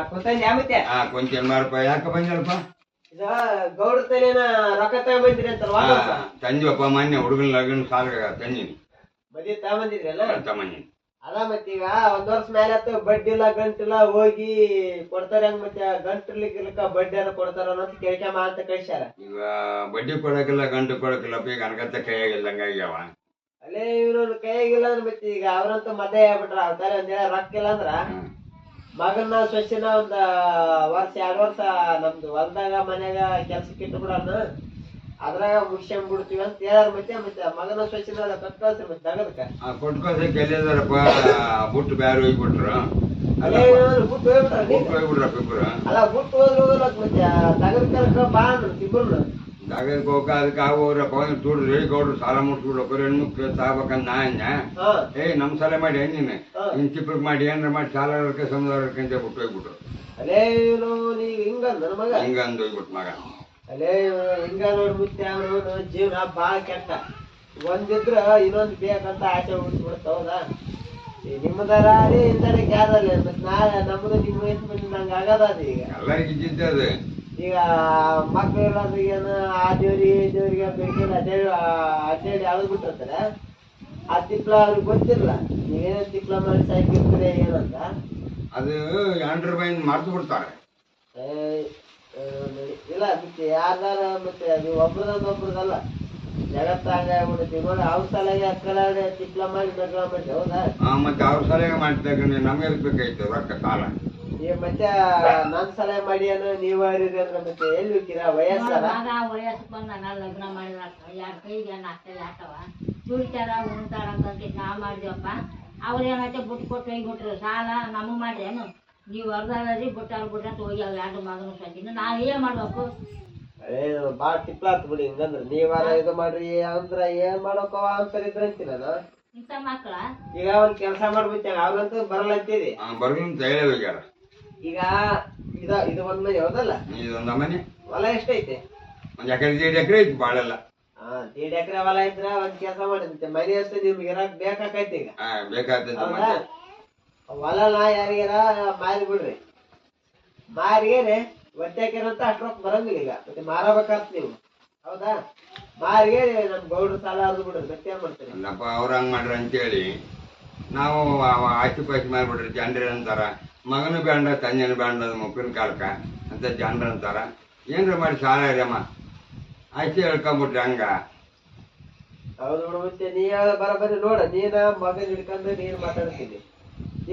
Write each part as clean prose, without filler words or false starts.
ಕುಂತಂದ್ ಯಾಮತ್ತೆ ಕೊಂಚ ಮಾರಪ್ಪ ಯಾಕ ಬಂದಲ್ಪ ಇದ ಗೌಡ್ರ ತಲೆನ ರೊಕ್ಕ ತಗೊಂಬಂದ್ರಿ ಅಂತಲ್ವಾ ತಂದಿವಪ್ಪ ಮೊನ್ನೆ ಹುಡುಗನ ಲಗ್ನ ಸಾಲ ತಂದಿನಿ ಮದ್ವೆ ತಗೊಂಬಂದಿದ್ರಲ್ಲ ತಮ್ಮನಿ ಅದ ಮತ್ತೀಗ ಒಂದ್ ವರ್ಷ ಮೇಲೆ ಆಯ್ತು ಬಡ್ಡಿ ಇಲ್ಲ ಗಂಟಿಲ್ಲ ಹೋಗಿ ಕೊಡ್ತಾರ ಹೆಂಗ್ ಮತ್ತೆ ಗಂಟಿರ್ಲಿಕ್ಕ ಬಡ್ಡಿ ಅದ ಕೊಡ್ತಾರ ಅನ್ನೋದು ಕೇಳ್ಕೊಂಬ ಅಂತ ಕಳ್ಸ್ಯಾರ. ಈಗ ಬಡ್ಡಿ ಕೊಡಕಿಲ್ಲ ಗಂಟು ಕೊಡಕಿಲ್ಲಪ್ಪ ಈಗ ಅನಗತ್ತ ಕೈಯಾಗಿಲ್ದಂಗ ಆಗ್ಯಾವ. ಅಲ್ಲೇ ಇವ್ರ ಕೈಯಾಗಿಲ್ಲ ಅಂದ್ರೆ ಮತ್ತೆ ಈಗ ಅವ್ರಂತೂ ಮದ್ವೆ ಆಗ್ಬಿಟ್ರ ಅವತಾರ ಒಂದ್ ರೊಕ್ಕ ಇಲ್ಲ ಅಂದ್ರ ಮಗನ ಸ್ವಚ್ಛನ ಒಂದ್ ವರ್ಷ 2 ವರ್ಷ ನಮ್ದು ಹೊಲ್ದಾಗ ಮನ್ಯಾಗ ಕೆಲ್ಸಕ್ಕೆ ಇಟ್ಟು ಬಿಡೋಣ ಅದ್ರಾಗ ಮುಗಿಸ್ಕೊಂಡ್ ಬಿಡ್ತೀವಿ ಅಂತ ಹೇಳ ಮತ್ತೆ ಮತ್ತೆ ಮಗನ ಸ್ವಚ್ಛನ ಕಟ್ಕಳ್ಸ್ರಿ ಮತ್ತೆ ತಗದಕ್ಕ ಕೊಟ್ಕೋಸಕ್ಕೆ ಎಲ್ಲಿದಾರಪ್ಪ ಬುಟ್ಟು ಬ್ಯಾರು ಹೋಗ್ಬಿಟ್ರು ಅಲ್ಲೇ ಬಿಟ್ಟು ಹೋಗ್ಬಿಟ್ರಪ್ಪ ಇಬ್ರು ಅಲ್ಲ ಬಿಟ್ಟು ಹೋದ್ರ ಮತ್ತೆ ತಗದಕ್ಕ ಬಾ ಇಬ್ರು ಜಾಗಕ್ಕೆ ಹೋಗ ಅದಕ್ಕೆ ಆಗೋರಪ್ಪ ತುಡ್ರಿ ಗೌಡ್ರು ಸಾಲ ಮುಟ್ಬಿಡ್ಬೇಕು ಹೆಣ್ಮಕ್ಳು ತಾಗ್ಬೇಕಂತ ನಾ ನಮ್ ಸಾಲ ಮಾಡಿ ನೀನು ನಿನ್ ಚಿಪ್ಪಕ್ ಮಾಡಿ ಏನಾರ ಮಾಡಿ ಸಾಲ ಸಮುದಾಯ ಅಂತ ಬಿಟ್ಟು ಹೋಗ್ಬಿಟ್ರು. ಅಲ್ಲೇ ಇವನು ನೀಗ ಹಿಂಗಂದ ನನ್ನ ಮಗ ಹಿಂಗಂದು ಹೋಗ್ಬಿಟ್ಟು ಮಗ ಅಲ್ಲೇ ಹಿಂಗ ನೋಡ್ಬಿಟ್ಟೆ ಅವನು ಜೀವನ ಬಾಳ ಕೆಟ್ಟ ಒಂದಿದ್ರ ಇನ್ನೊಂದ್ ಬೇಕಂತ ಆಸೆ ಉಳಿಸ್ಬಿಡ್ತ ಹೌದಾ ನಿಮ್ಮದಾರ ಅದೇ ಇಂದಾರ ಯಾರಲ್ಲ ಮತ್ತೆ ನಾಳೆ ನಮ್ದು ನಿಮ್ಮ ವಯಸ್ಸು ನಂಗೆ ಆಗದ ಅದು ಈಗ ಎಲ್ಲರಿಗೂ ಇದ್ದಿದ್ದೆ ಅದು ಈಗ ಮಕ್ಳು ಇರೋದ್ರಿಗೇನು ಆ ದೇವ್ರಿಗೆ ಬೆಳಕಿನ ಅಡ್ಡಾಡಿ ಅಳದ್ ಬಿಟ್ಟಿರ್ತಾರೆ ಆ ತಿಪ್ಲ ಅವ್ರಿಗೆ ಗೊತ್ತಿರಲ್ಲ ನೀವೇನೇ ತಿಪ್ಲ ಮಾಡಿ ಸಾಕಿರ್ತೀರಿ ಏನಂತ ಅದು ಎಂಟ್ರ ಬೈನ್ ಮರ್ತು ಬಿಡ್ತಾರೆ. ಇಲ್ಲ ಮತ್ತೆ ಯಾರ್ದಾರ ಮತ್ತೆ ನೀವು ಒಬ್ರದಲ್ಲ ಜಗತ್ತಾಗ ಆಗ್ಬಿಡುತ್ತೆ ನೋಡಿ ಅವ್ರ ಸಲಗೆ ಅಕ್ಕಡೆ ತಿಪ್ಲ ಮಾಡಿ ನಗರ ಮಾಡಿ ಹೌದಾ ಮತ್ತೆ ಅವ್ರ ಸಲಹೆ ಮಾಡ್ತಾ ನಮ್ಗೆ ಬೇಕಾಯ್ತು ರೊಕ್ಕ ಸಾಲ ಈ ಮತ್ತೆ ನನ್ ಸಲಹೆ ಮಾಡಿ ಏನೋ ನೀವ್ ಅಂದ್ರೆ ಮತ್ತೆ ಎಲ್ಲಿ ಹೋಗ್ತೀರಾ ವಯಸ್ಸಾರ ವಯಸ್ಸು ಬಂದ ಲಗ್ನ ಮಾಡಿದ್ರ ಯಾರ ಕೈಗೆ ನಾಷ್ಟ ಹಾಕವ ದುಡಿತಾರ ಉಣ್ತಾರ ಅಂತ ನಾವ್ ಮಾಡಿದ್ವಪ್ಪ ಅವ್ರ ಏನೈತೆ ಬುಟ್ಟು ಕೊಟ್ಟು ಹೋಗ್ಬಿಟ್ರು ಸಾಲ ನಮಗ್ ಮಾಡ್ರೇನು ನೀವು ಅರ್ಧಿ ಬುಟ್ಟಾರ ಬಿಟ್ಟ ಹೋಗಿ ಅವ್ 2 ಮಗನ ಸಾಕಿನ ನಾವ್ ಏನ್ ಮಾಡ್ಬೇಕು ಬಾಳ ತಿಪ್ಲ ಆತ್ ಬಿಡಿ ಹಿಂಗಂದ್ರ ನೀವಾರ ಇದು ಮಾಡ್ರಿ ಅಂದ್ರ ಏನ್ ಮಾಡೋಕವ ಅಂತಾರ ಇದ್ರಂತೀನಿ ನಾನು ಇಂಥ ಮಕ್ಳ ಈಗ ಒಂದ್ ಕೆಲ್ಸ ಮಾಡ್ಬಿಟ್ಟೆ ಅವ್ರಂತೂ ಬರಲ್ಲ ಅಂತೀರಿ ಬರ್ಲಿ ಅಂತ ಹೇಳೇ ಹೋಗ್ಯಾರ. ಈಗ ಇದು ಒಂದ್ ಮನೆ ಹೌದಲ್ಲ ಇದೊಂದ ಮನೆ ಹೊಲ ಎಷ್ಟೈತೆ ಒಂದ್ ಎಕರೆ 1.5 ಎಕರೆ ಐತಿ ಬಾಳೆಲ್ಲ 1.5 ಎಕರೆ ಹೊಲ ಇದ್ರ ಒಂದ್ ಕೆಲಸ ಮಾಡಿದಂತೆ ಮನೆ ಅಷ್ಟು ನಿಮ್ಗೆ ಇರಕ್ ಬೇಕಾಕೈತಿ ಈಗ ಬೇಕಾಗ್ತದೆ ಹೊಲನ ಯಾರಿಗಾರ ಮಾರಿ ಬಿಡ್ರಿ ಮಾರಿಗೇನೆ ಒತ್ತಾಕಿರಂತ ಅಷ್ಟ್ ರೊಕ್ಕ ಬರಂಗಿಲ್ಲ ಈಗ ಮತ್ತೆ ಮಾರಬೇಕಾತ್ ನೀವು ಹೌದಾ ಮಾರಿಗೆ ನಮ್ ಗೌಡ್ರ ಸಾಲ ಅದು ಬಿಡ್ರಿ ಮತ್ತೆ ಏನ್ ಮಾಡ್ತೀರಿ ಅಲ್ಲಪ್ಪ ಅವ್ರ ಹಂಗ್ ಮಾಡ್ರಿ ಅಂತೇಳಿ ನಾವು ಆಚೆ ಪಾಚಿ ಮಾಡ್ಬಿಡ್ರಿ ಜನರ ಅಂತಾರ ಮಗನು ಬ್ಯಾಂಡ ತಂಜನ ಬ್ಯಾಂಡ ಮುಪ್ಪಿನ ಕಾಲಕ್ಕ ಅಂತ ಜನರ ಅಂತಾರ ಏನ್ರ ಮಾಡಿ ಸಾಲ ಇರಮ್ಮ ಆಚೆ ಹೇಳ್ಕೊಂಬಿಟ್ರಿ ಹಂಗ ಹೌದು ನೋಡು ಮತ್ತೆ ನೀ ಬರಬರಿ ನೋಡ ನೀನ ಮಗನ್ ಹಿಡ್ಕೊಂಡು ನೀನ್ ಮಾತಾಡ್ತೀನಿ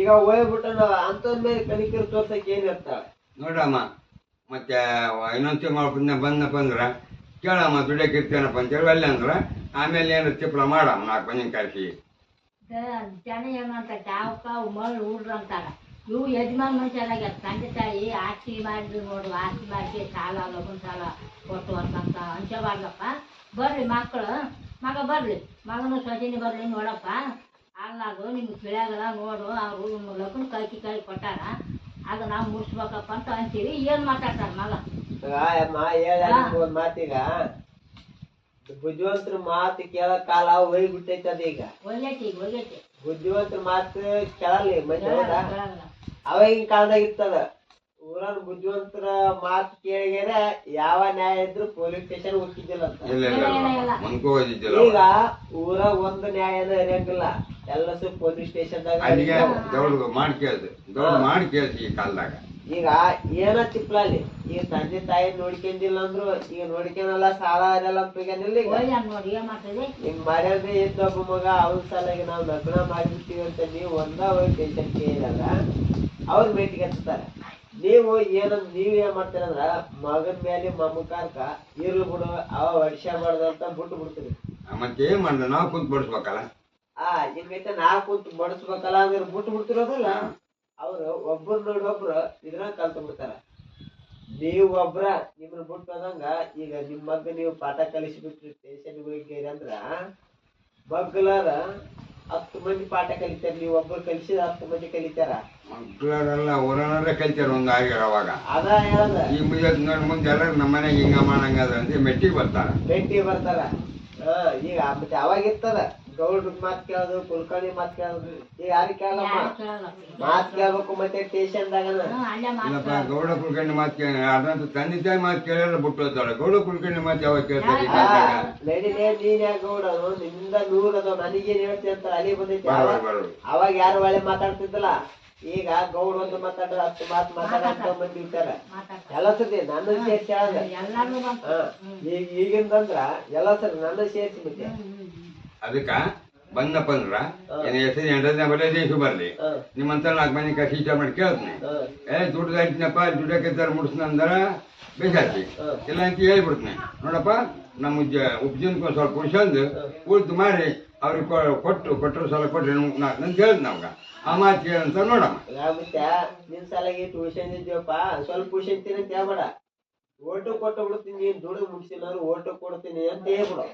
ಈಗ ಹೋಗ್ಬಿಟ್ಟು ನಾವ್ ಅಂತಂದ ಮೇಲೆ ಕಲಿಕರು ತೋರ್ಸಕ್ ಏನ್ ಇರ್ತಾಳೆ ನೋಡಮ್ಮ ಮತ್ತೆ ಇನ್ನೊಂದ್ಸತಿ ಬಂದಪ್ಪ ಅಂದ್ರ ಕೇಳಮ್ಮ ದುಡಿಯಕ್ಕೆ ಇರ್ತೇನಪ್ಪ ಅಂತೇಳಿ ಅಲ್ಲೇ ಅಂದ್ರ ಆಮೇಲೆ ಏನು ಚಿಪ್ಪಳ ಮಾಡಮ್ಮ 4 ಮಂದಿನ ಕರೆಸಿ ಜನ ಏನಂತ ಚಾವಕ ಮಳ್ ಊಡ್ರ ಅಂತಾರ ಇವು ಯಜಮಾನ್ ಮನುಷ್ಯರಾಗ ತಂದೆ ತಾಯಿ ಆಸ್ತಿ ಮಾಡಿದ್ರು ನೋಡು ಆಸ್ತಿ ಮಾಡಿ ಸಾಲ ಲಗುನ್ ಸಾಲ ಕೊಟ್ಟು ಅಂತ ಅಂಚಬಾರ್ದಪ್ಪ ಬರ್ರಿ ಮಗ ಬರ್ಲಿ ಮಗನ ಸೊಸೆನಿ ಬರ್ಲಿ ನೋಡಪ್ಪ ಅಲ್ಲಾದು ನಿಮ್ಗೆ ತಿಳಿಯಾಗಲ್ಲ ನೋಡು ಅವರು ಲಗುನ್ ಕೈ ಕೊಟ್ಟಾರ ಅದು ನಾವು ಮುಗಿಸ್ಬೇಕಪ್ಪ ಅಂತ ಅಂತೀವಿ ಏನ್ ಮಾತಾಡ್ತಾರ ಮಗ ಒಂದ್ ಮಾತೀಗ ಬುದ್ಧಿವಂತರ ಮಾತು ಕೇಳಕ್ ಕಾಲ ಹೋಗ್ಬಿಟ್ಟೈತಿ ಅದ ಈಗ ಒಳ್ಳೇತಿ ಬುದ್ಧಿವಂತರ ಮಾತು ಕೇಳಲಿ ಮತ್ತೆ ಹೌದಾ ಅವಾಗಿನ ಕಾಲದಾಗ ಇರ್ತದ ಊರನ್ ಬುದ್ಧಿವಂತರ ಮಾತು ಕೇಳಿಗೆರ ಯಾವ ನ್ಯಾಯ ಇದ್ರು ಪೊಲೀಸ್ ಸ್ಟೇಷನ್ ಹೋಗಿದ್ದಿಲ್ಲ ಅಂತ ಈಗ ಊರಾಗ ಒಂದು ನ್ಯಾಯನ ಹರಿಯಂಗಿಲ್ಲ ಎಲ್ಲಸು ಪೊಲೀಸ್ ಸ್ಟೇಷನ್ದಾಗ ಮಾಡಿ ಕೇಳ್ಸಿ ಈ ಕಾಲದಾಗ ಈಗ ಏನ ತಿಪ್ಲಾಲಿ ಈಗ ತಂದೆ ತಾಯಿ ನೋಡ್ಕೊಂಡಿಲ್ಲ ಅಂದ್ರು ಈಗ ನೋಡ್ಕೊಳಲ್ಲ ಸಾಲ ಇರಲ್ಲ ಅಂತ ಹಿಂಗ್ ಮಾಡ್ಯಾರ್ರಿ ಇನ್ನೊಬ್ಬ ಮಗ ಅವ್ನ ಸಲಾಗಿ ನಾವ್ ಲಗ್ನ ಮಾಡಿಬಿಡ್ತೀವಿ ಅಂತ ನೀವು ಹೋಗಿ ಟೆನ್ಷನ್ ಕೇಳಿದಾಗ ಅವ್ರ ಭೇಟಿಗೆ ಹಚ್ತಾರ ನೀವು ಏನಂದ್ ನೀವ್ ಏನ್ ಮಾಡ್ತೀರಂದ್ರ ಮಗನ್ ಮೇಲೆ ಮಮಕಾರಕ ಇರ್ಲು ಬಿಡು ಅವ ಹೊಡಿಸ್ಯಾಬಾರ್ದು ಅಂತ ಬಿಟ್ಟು ಬಿಡ್ತೀರಿ ಮತ್ತೆ ಏನ್ ಮಾಡ್ದ ನಾವ್ ಕುಂತ್ ಬಡಿಸ್ಬೇಕಲ್ಲ ಹಿಂಗೈತೆ ನಾ ಕುಂತ್ ಬಡಿಸ್ಬೇಕಲ್ಲ ಅಂದ್ರೆ ಬಿಟ್ಟು ಬಿಡ್ತಿರೋದಲ್ಲ ಅವ್ರು ಒಬ್ಬರು ನೋಡಿ ಒಬ್ರು ಇದ್ರಾಗ ಕಲ್ತು ಬಿಡ್ತಾರ ನೀವ್ ಒಬ್ರ ನಿಮ್ಮನ್ನ ಬಿಟ್ಟೋದಂಗ ಈಗ ನಿಮ್ ಮಗ ನೀವು ಪಾಠ ಕಲಿಸಿಬಿಟ್ರಿ ಸ್ಟೇಷನ್ ಹೋಗಿರಿ ಅಂದ್ರ ಮಗ್ಲಾರ 10 ಮಂದಿ ಪಾಠ ಕಲಿತಾರ ನೀವ್ ಒಬ್ರು ಕಲಿಸಿದ 10 ಮಂದಿ ಕಲಿತಾರ ಮಕ್ಕಳೆಲ್ಲ ಊರನವ್ರೆ ಕಲ್ತಾರ ಒಂದ್ ಆಗ್ಯಾರ ಅವಾಗ ಅದ ಹೇಳದ ಈ ಮುಂದೆ ಎಲ್ಲರೂ ನಮ್ಮ ಮನೆಗೆ ಹಿಂಗ ಮಾಡಂಗದ ಅಂತ ಮೆಟ್ಟಿಗೆ ಬರ್ತಾರ ಈಗ ಮತ್ತೆ ಅವಾಗ ಇರ್ತದ ಗೌಡ್ರ ಮಾತ್ ಕೇಳೋದು ಕುಲ್ಕರ್ಣಿ ಮಾತ್ ಕೇಳೋದು ಈಗ ಯಾರಿಗೆ ಕೇಳಲ್ಲಮ್ಮ ಯಾರು ಕೇಳಲ್ಲ ಮಾತ್ ಕೇಳ್ಬೇಕು ಮತ್ತೆ ಸ್ಟೇಷನ್ದಾಗನ ಅಲ್ಲೇ ಇಲ್ಲಪ್ಪ ಮಾತು ಗೌಡ ಕುಲ್ಕರ್ಣಿ ಮಾತು ಕೇಳಿ ಅದಂತೂ ತಂದೆ ತಾಯಿ ಮಾತು ಕೇಳಿದ್ರೆ ಬಿಟ್ಟು ಹೋಗ್ತಾಳೆ ಗೌಡ ಕುಲ್ಕರ್ಣಿ ಮಾತು ಯಾವಾಗ ಕೇಳ್ತಾರೆ ನಡಿಲೇ ನೀನ್ ಯಾಕೆ ಗೌಡನು ನಿಮ್ಮಿಂದ 100 ಅದಾವ ನನಗೇನ್ ಹೇಳ್ತಿ ಅಂತ ಅಲ್ಲಿ ಬಂದೈತಿ ಬರೋದು ಅವಾಗ ಯಾರು ಒಳ್ಳೆ ಮಾತಾಡ್ತಿದ್ದಲ್ಲ ಈಗ ಗೌಡ ಒಂದು ಮಾತಾಡ್ರ 10 ಮಾತು ಮಾತಾಡೋ ಮಂದಿ ಇರ್ತಾರ ಎಲ್ಲ ಸತಿ ನನ್ನ ಸೇರ್ಸಿ ಹೇಳದ ಎಲ್ಲಾರು ಬಂತು ಈಗಿಂದಂದ್ರ ಎಲ್ಲ ಸರಿ ನನ್ನ ಸೇರ್ಸಿ ಮತ್ತೆ ಅದಕ್ಕ ಬಂದಪ್ಪ ಅಂದ್ರ ಏನ್ ಹೆಸರು ಎಂಟನೇ ಬರಲಿ ದೇಶ ಬರ್ಲಿ ನಿಮ್ಮಂತ 4 ಮಂದಿ ಕಸಿ ಇಷ್ಟ ಮಾಡಿ ಕೇಳ್ತೀನಿ ದುಡ್ಡು ಆಯ್ತಿನಪ್ಪ ದುಡ್ಡಕ್ಕಿದ್ದಾರೆ ಮುಡ್ಸ್ನಂದ್ರ ಬೇಸಾಯ್ತಿ ಇಲ್ಲ ಅಂತ ಹೇಳ್ಬಿಡ್ತೀನಿ ನೋಡಪ್ಪ ನಮ್ಮ ಉಪಜೀವನಕ್ಕೆ ಸ್ವಲ್ಪ ಕುಡ್ಸಂದು ಕೂತು ಮಾಡಿ ಅವ್ರಿಗೆ ಕೊಟ್ಟರು ಸಲ ಕೊಟ್ರಿ ನಂತ ಹೇಳ್ದು ನಮ್ಗ ಆ ಮಾತು ಕೇಳಂತ ನೋಡಮ್ಮ ಮತ್ತೆ ನಿನ್ ಸಲಾಗಿ ಟ್ಯೂಷನ್ ಇದ್ದೀವಪ್ಪ ಸ್ವಲ್ಪ ಟ್ಯೂಷನ್ ತಿನ್ನ ಅಂತ ಹೇಳ್ಬೇಡ ಓಟು ಕೊಟ್ಟು ಬಿಡ್ತೀನಿ ನೀನ್ ದುಡ್ಡು ಮುಗಿಸಿಲ್ಲ ಓಟು ಕೊಡ್ತೀನಿ ಅಂತ ಹೇಳ್ಬಿಡು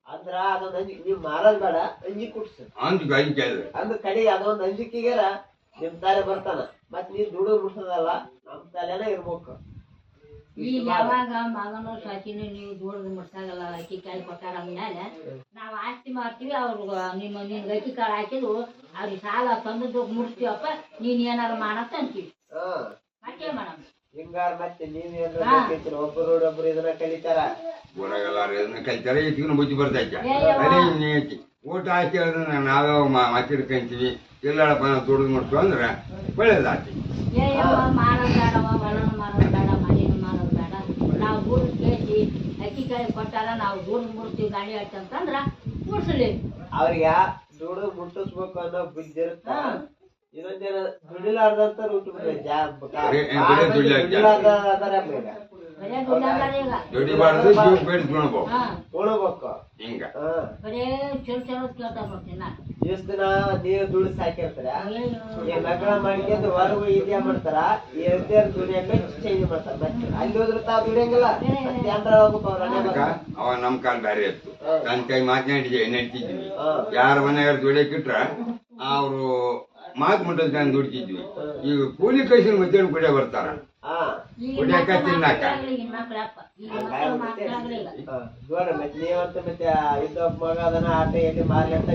ಅಂದ್ರ ಅದೊಂದ್ ಅಂಜಿಕೆ ನೀವ್ ಮಾರೋದ್ ಬೇಡ ಅಂಜಿಕೆ ಕುಟ್ಸು ಅಂದ್ರ ಕಡೆ ಅದೊಂದ್ ಅಂಜಿಕೆಗಾರ ನಿಮ್ ತಾಲೆ ಬರ್ತಾನ ಮತ್ ನೀನ್ ದುಡ್ಡು ಮುಡ್ಸೋದಲ್ಲ ನಮ್ ತಾಲೆನ ಇರ್ಬೇಕು ಈಗ ಯಾವಾಗ ಮಗನು ಸಚಿನು ನೀವು ದುಡ್ದು ಮುಟ್ಸಾಗಲ್ಲ ಅಕ್ಕಿ ಕಾಯಿ ಕೊಟ್ಟಾರ ಅಂದ್ಮೇಲೆ ನಾವ್ ಆಸ್ತಿ ಮಾಡ್ತೀವಿ ಅವ್ರು ನಿನ್ ಅಕ್ಕಿ ಕಾಳು ಹಾಕಿದ್ರು ಅವ್ರಿಗೆ ಸಾಲ ತಂದದ್ದು ಮುಟ್ತೀವಪ್ಪ ನೀನ್ ಏನಾರು ಮಾಡತ್ತ ಅಂತೀವಿ ಮತ್ತೆ ಮಾಡಮ್ ಹಿಂಗಾರ ಮತ್ತೆ ನೀವೇನ್ರ ಒಬ್ಬರು ಇದನ್ನ ಕಲಿತಾರ ಊರಾಗೆಲ್ಲಾರು ಇದನ್ನ ಕಲಿತಾರೆ ಇಟ್ಕೊಂಡು ಬುದ್ಧಿ ಬರ್ತೈತಿ ಊಟ ಆಸ್ತಿ ಹೇಳಿದ್ರೆ ನಾವ್ಯಾವ ಮಾತಿಡ್ಕೊಂತೀವಿ ಎಲ್ಲಪ್ಪ ನಾವು ದುಡ್ದು ಮುಟ್ತು ಅಂದ್ರೆ ಒಳ್ಳೇದಾಗ್ತಿ ಮಾಡೋದ್ ಬೇಡವ ಹೊಲನು ಮಾಡೋದ್ ಬೇಡ ಮನೇನು ಮಾಡೋದ್ ಬೇಡ ನಾವು ದುಡ್ಡು ಕೇಸಿ ಅಕ್ಕಿ ಕಾಯಿ ಕೊಟ್ಟಾರ ನಾವು ದುಡ್ಡು ಮುಡ್ತೀವಿ ಗಾಡಿ ಅಂತಂದ್ರ ಮುಡ್ಸಲಿ ಅವ್ರಿಗೆ ದುಡ್ಡು ಮುಟ್ಟಿಸ್ಬೇಕು ಅನ್ನೋ ಬುದ್ಧಿ ಇರುತ್ತ ಇನ್ನೊಂದೇನ ದುಡಿಲಾರ್ದಂತ ದುಡಿಬಾರ್ದು ಜೀವ ಬೇಡಿಸ್ಕೊಳ್ಬೇಕು ಉಣಬೇಕು ಹಿಂಗ ಬರೇ ಚಲೋ ಚಲೋ ಕೇಳ್ತಾ ಬರ್ತೀನಿ ಎಷ್ಟ್ ದಿನ ನೀವು ದುಡ್ಡು ಸಾಕಿರ್ತಾರ ಈಗ ಲಗ್ನ ಮಾಡ್ಕೊಂಡು ಹೊರಗು ಇದ್ಯಾ ಮಾಡ್ತಾರ ದುಡಿಯಾಕ ಚೇಂಜ್ ಮಾಡ್ತಾರ ಮತ್ತೆ ಅಲ್ಲಿ ಹೋದ್ರೆ ತಾವ್ ದುಡಿಯಂಗಿಲ್ಲ ಅವ ನಮ್ ಕಾಲ ಬ್ಯಾರೆ ಇತ್ತು ನನ್ ಕೈ ನಡ್ತಿದ್ವಿ ಯಾರ ಮನೆಯಾರ ದುಡಿಯಕ್ಕಿಟ್ರ ಅವ್ರು ಮಾತು ಮುಟ್ಟದ ದುಡಿತಿದ್ವಿ ಈಗ ಕೂಲಿ ಕೈಸಿನ ಮಧ್ಯಾಹ್ನ ಕುಡಿಯ ಬರ್ತಾರ ಕುಡಿಯಕ ತಿನ್ನಾಕ ನೋಡ್ರಿ ಮತ್ತೆ ನೀವಂತ ಮತ್ತೆ ಇದ್ದೊಬ್ಬ ಮಗ ಅದನ್ನ ಆಟ ಎಲ್ಲಿ ಮಾರ್ಲಿ ಅಂತ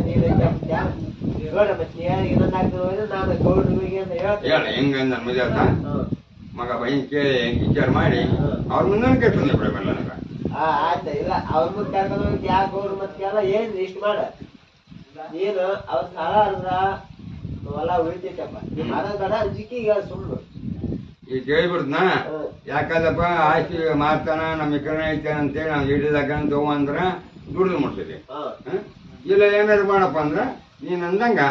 ನೋಡ್ರಿ ಮತ್ತೆ ಇನ್ನೊಂದ್ ಆಗ್ತದೆ ನಾನು ಗೌಡ್ರಿಗೆ ಅಂತ ಹೇಳ ಹೆಂಗ ನನ್ ಮದ್ಯಾತ ಮಗ ಬೈನ್ ಕೇಳಿ ಹೆಂಗ್ ವಿಚಾರ ಮಾಡಿ ಅವ್ರ ಮುಂದೆ ಕೆಟ್ಟಂದ ಬಿಡಬೇಡ ನನಗ ಆಯ್ತ ಇಲ್ಲ ಅವ್ರ ಮುಂದೆ ಕರ್ಕೊಂಡು ಹೋಗಿ ಯಾವ ಗೌಡ್ರು ಮತ್ತೆ ಕೇಳ ಏನ್ ಇಷ್ಟ ಮಾಡ ನೀನು ಅವ್ರ ಸಾಲ ಅರ್ಧ ಹೊಲ ಉಳಿತೈತಪ್ಪ ನೀವ್ ಮಾಡೋದ್ ಬೇಡ ಅಂಜಿಕೆ ಈಗ ಸುಮ್ಮನೆ ಈಗ ಕೇಳಿಬಿಡ್ತನ ಯಾಕಂದಪ್ಪ ಆಸ್ತಿ ಮಾರ್ತಾನ ನಮ್ಮ ಕರ್ಣ ಐತಾನ ಅಂತೇಳಿ ನಾವು ಹಿಡಿದಾಗ ಅಂದ್ರ ದುಡ್ದು ಮುಟ್ತೀವಿ ಇಲ್ಲ ಏನಾದ್ರು ಮಾಡಪ್ಪ ಅಂದ್ರ ನೀನ್ ಅಂದಂಗ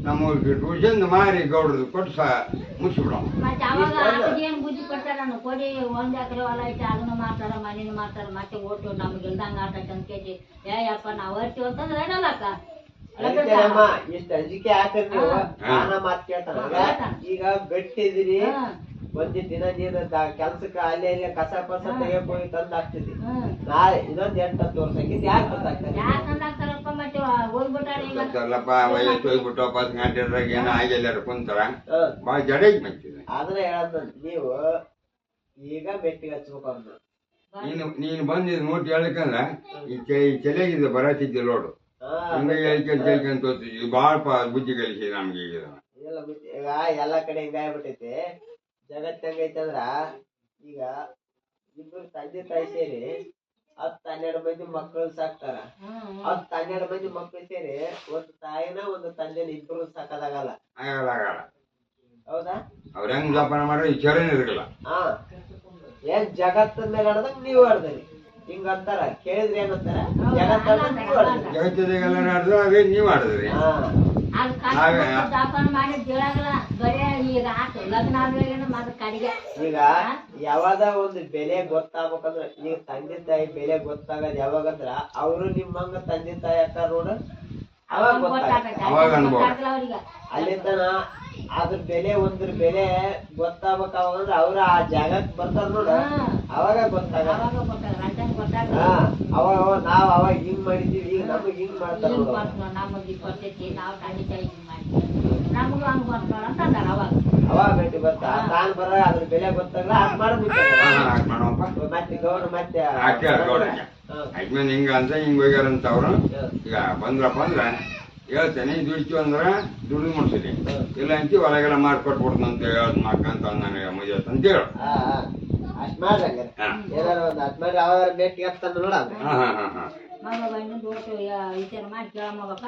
ನಮ್ಮ ಟ್ಯೂಷನ್ ಮಾರಿ ಗೌಡ್ರದು ಕೊಟ್ಟು ಮುಗಿಸ್ಬಿಡ ಮತ್ತೆ ಅವಾಗ ಏನ್ ಬುದ್ಧಿ ಕೊಡ್ತಾರ ಕೊಡಿ 1 ಎಕರೆ ಹೊಲ ಐತೆ ಅದನ್ನ ಮಾಡ್ತಾರ ಮನೇನು ಮಾಡ್ತಾರ ಮತ್ತೆ ಓಟು ನಮ್ಗೆ ಇಲ್ದಂಗ ಆಟಕ್ಕೆ ಅಂತ ಕೇಳಿ ಏಯಪ್ಪ ನಾವ್ ಹೊರ್ತೀವಿ ಅಂತಂದ್ರೆ ಏನಲ್ಲಕ್ಕ ಇಷ್ಟ ಅಂಜಿಕೆ ಹಾಕ್ರಿ ನೀವು ನಾನ ಮಾತ್ ಕೇಳ್ತಾನ ಈಗ ಗಟ್ಟಿದಿರಿ ಒಂದಿ ದಿನ ನೀನು ಕೆಲ್ಸಕ್ಕ ಅಲ್ಲಿ ಕಸ ಪಸ ತೆಗಿಯಕ್ ಹೋಗಿ ತಂದ್ ಹಾಕ್ತಿದ್ದಿ ನಾಳೆ ಇನ್ನೊಂದ್ 8-10 ವರ್ಷ ಆಗಿದ್ ಯಾಕೆ ತಂದಾಕ್ತಾರಪ್ಪ ಮತ್ತೆ ಹೋಗ್ಬಿಟ್ಟಾರಲ್ಲಪ್ಪ ವಯಸ್ಸು ಹೋಗ್ಬಿಟ್ಟು 10 ಗಂಟೆದಾಗ ಏನೋ ಆಗಿಲ್ಲಾರ ಕುಂತಾರ ಬಾಳ ಜಡ ಮಾಡ್ತಿದ್ದೆ ಅದನ್ನ ಹೇಳದ್ ನೀವು ಈಗ ಮೆಟ್ಟಿಗೆ ಹಚ್ಬೇಕು ಅವ್ರನ್ನ ನೀನು ಬಂದಿದ್ ನೋಟ್ ಹೇಳಕಂದ್ರ ಈ ಚಳಿಯಾಗಿದ್ದು ಬರತಿದ್ದೆ ನೋಡು ಹಿಂಗ ಹೇಳ್ಕೊಂತ ಹೋಗ್ತಿದ್ವಿ ಬಾಳ ಬುದ್ಧಿ ಕಲಿಸಿ ನಮ್ಗೆ ಈಗ ಈಗ ಎಲ್ಲಾ ಕಡೆ ಹಿಂಗಾಗ್ಬಿಟ್ಟೈತಿ ಜಗತ್ ಹೆಂಗೈತೆ ಅಂದ್ರ ಈಗ ಇಬ್ರು ತಂದೆ ತಾಯಿ ಸೇರಿ 10-12 ಮಂದಿ ಮಕ್ಕಳು ಸಾಕ್ತಾರ 10-12 ಮಂದಿ ಮಕ್ಕಳು ಸೇರಿ ಒಂದು ತಾಯಿನ ಒಂದು ತಂದೆನ ಇಬ್ರು ಸಾಕೋದಾಗಲ್ಲ ಹೌದಾ ಅವ್ರ ಹೆಂಗ್ ಜೋಪಾನ ಮಾಡ್ರೆ ವಿಚಾರನೇ ಇರಲ್ಲ ಏನ್ ಜಗತ್ತ ಮೇಲೆ ಆಡ್ದಂಗ ನೀವು ಆಡ್ದರಿ ಹಿಂಗ ಅಂತಾರ ಕೇಳಿದ್ರಿ ಏನಂತಾರ ಜಗತ್ತದಾಗೆಲ್ಲ ಆಡಿದ್ರು ಅವೇ ನೀವ್ ಆಡಿದ್ರಿ ಈಗ ಯಾವಾಗ ಒಂದು ಬೆಲೆ ಗೊತ್ತಾಗ್ಬೇಕಂದ್ರ ಈಗ ತಂದೆ ತಾಯಿ ಬೆಲೆ ಗೊತ್ತಾಗದ್ ಯಾವಾಗಂದ್ರ ಅವರು ನಿಮ್ಮಂಗ ತಂದೆ ತಾಯಿ ಅಕ್ಕ ನೋಡ ಅವಾಗ ಗೊತ್ತಾಗ ಅಲ್ಲಿಂದನ ಅದ್ರ ಬೆಲೆ ಒಂದ್ರ ಬೆಲೆ ಗೊತ್ತಾಗ್ಬೇಕ ಅವಾಗಂದ್ರ ಅವ್ರ ಆ ಜಾಗಕ್ ಬರ್ತಾರ ನೋಡ ಅವಾಗ ಗೊತ್ತಾಗ ಅವಾಗ ನಾವ್ ಅವಾಗ ಹಿಂಗ್ ಮಾಡಿದೀವಿ ಈಗ ನಮಗ್ ಹಿಂಗ್ ಮಾಡ್ತಾರ ಅವಾಗ ಗಟ್ಟಿ ಬರ್ತಾ ತಾನ್ ಬರ ಅದ್ರ ಬೆಲೆ ಗೊತ್ತಾಗಲ್ಲ ಅದ್ ಮಾಡೋದು ಮತ್ತೆ ಗೌಡ ಮತ್ತೆ ಯಜಮಾನ್ ಹಿಂಗ ಅಂತ ಹಿಂಗ್ ಹೋಗ್ಯಾರಂತ ಅವ್ರು ಈಗ ಬಂದ್ರಪ್ಪ ಅಂದ್ರ ಹೇಳ್ತೇನೆ ದುಡ್ತು ಅಂದ್ರ ದುಡ್ಡು ಮುಡ್ಸಿದಿ ಇಲ್ಲ ಅಂತ ಹೊರಗೆಲ್ಲ ಮಾಡ್ಕೊಟ್ಬಿಡ್ತು ಅಂತ ಹೇಳದ್ ಮಾಡ್ಕಂತ ನನಗೆ ಮದುವೆ ಅಂತ ಹೇಳು ಅಷ್ಟ್ ಮಾಡ್ರಿ ಹಂಗಾರೆ ಏನಾರ ಒಂದ್ ಅಷ್ಟ್ ಮಾಡ್ರಿ ಯಾವ್ದಾರ ಭೇಟಿ ಆಗ್ತಾನ ನೋಡ ಹಾ ಹಾ ಹಾ ಹಾ ಮಗ ಬಂದು ವಿಚಾರ ಮಾಡಿ ಕೇಳಮ್ಮಗಪ್ಪ